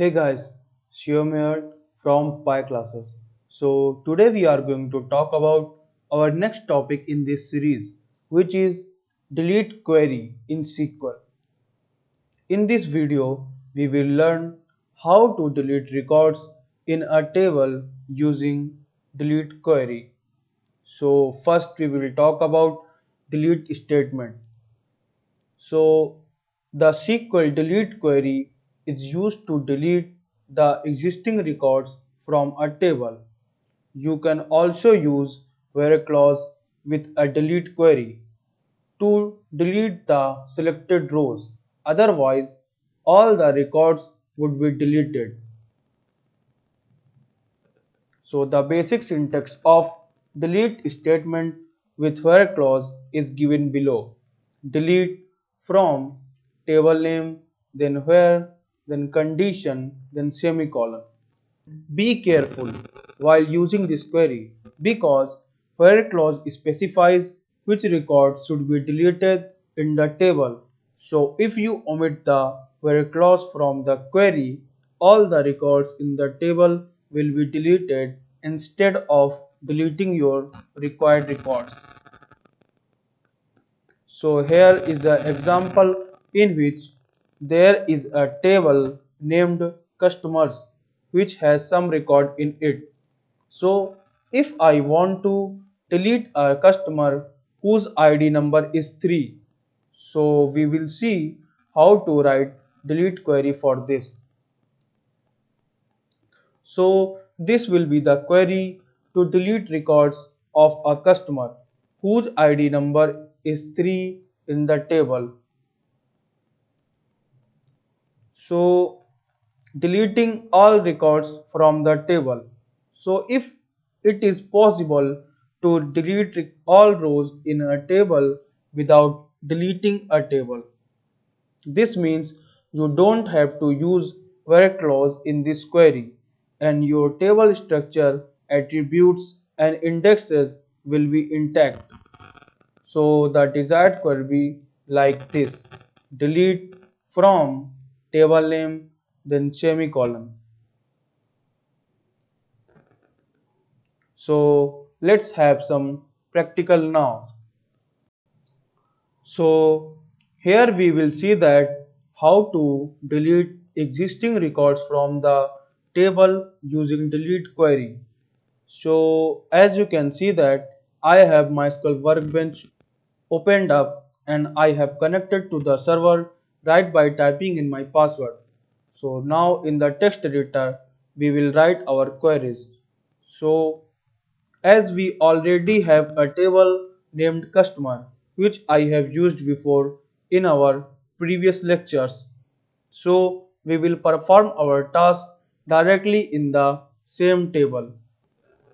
Hey guys, Shivam here from Pi Classes. So today we are going to talk about our next topic in this series, which is delete query in SQL. In this video, we will learn how to delete records in a table using delete query. So first we will talk about delete statement. So the SQL delete query is used to delete the existing records from a table. You can also use where clause with a delete query to delete the selected rows. Otherwise, all the records would be deleted. So the basic syntax of delete statement with where clause is given below. Delete from table name, then where, then condition, then semicolon. Be careful while using this query because where clause specifies which record should be deleted in the table. So if you omit the where clause from the query, all the records in the table will be deleted instead of deleting your required records. So here is an example in which there is a table named customers which has some record in it. So if I want to delete a customer whose ID number is 3, so we will see how to write delete query for this. So this will be the query to delete records of a customer whose ID number is 3 in the table. So deleting all records from the table. So if it is possible to delete all rows in a table without deleting a table. This means you don't have to use where clause in this query and your table structure, attributes and indexes will be intact. So the desired query be like this: delete from table name, then semicolon. So let's have some practical now. So here we will see that how to delete existing records from the table using delete query. So as you can see that I have MySQL Workbench opened up and I have connected to the server right by typing in my password. So now in the text editor we will write our queries. So as we already have a table named customer which I have used before in our previous lectures. So we will perform our task directly in the same table.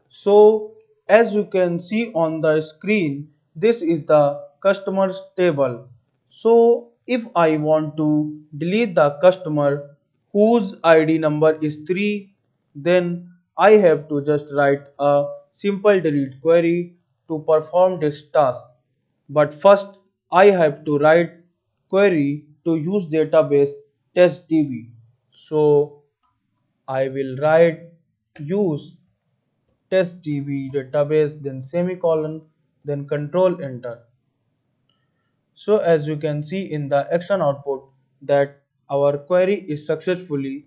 So as you can see on the screen, this is the customers table. So if I want to delete the customer whose ID number is 3, then I have to just write a simple delete query to perform this task. But first I have to write query to use database testdb. So I will write use testdb database, then semicolon, then control enter. So as you can see in the action output that our query is successfully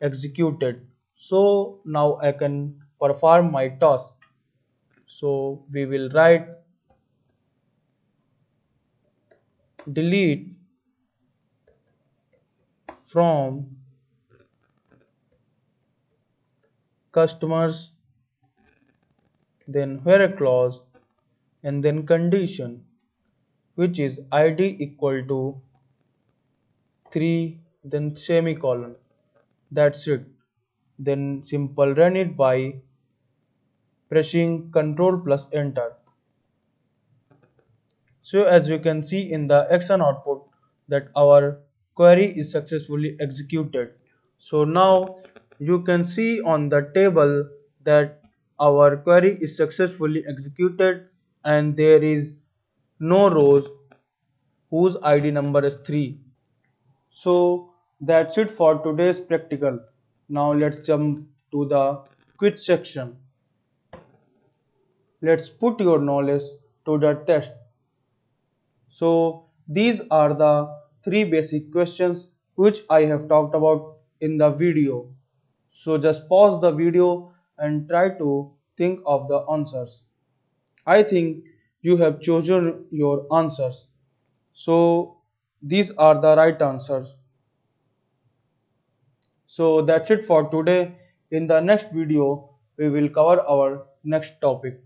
executed. So now I can perform my task. So we will write delete from customers, then where clause, and then condition, which is id equal to 3, then semicolon. That's it. Then simple run it by pressing Ctrl plus enter. So as you can see in the action output that our query is successfully executed. So now you can see on the table that our query is successfully executed and there is no rows whose ID number is 3. So that's it for today's practical. Now let's jump to the quiz section. Let's put your knowledge to the test. So these are the three basic questions which I have talked about in the video. So just pause the video and try to think of the answers. I think you have chosen your answers. So these are the right answers. So that's it for today. In the next video, we will cover our next topic.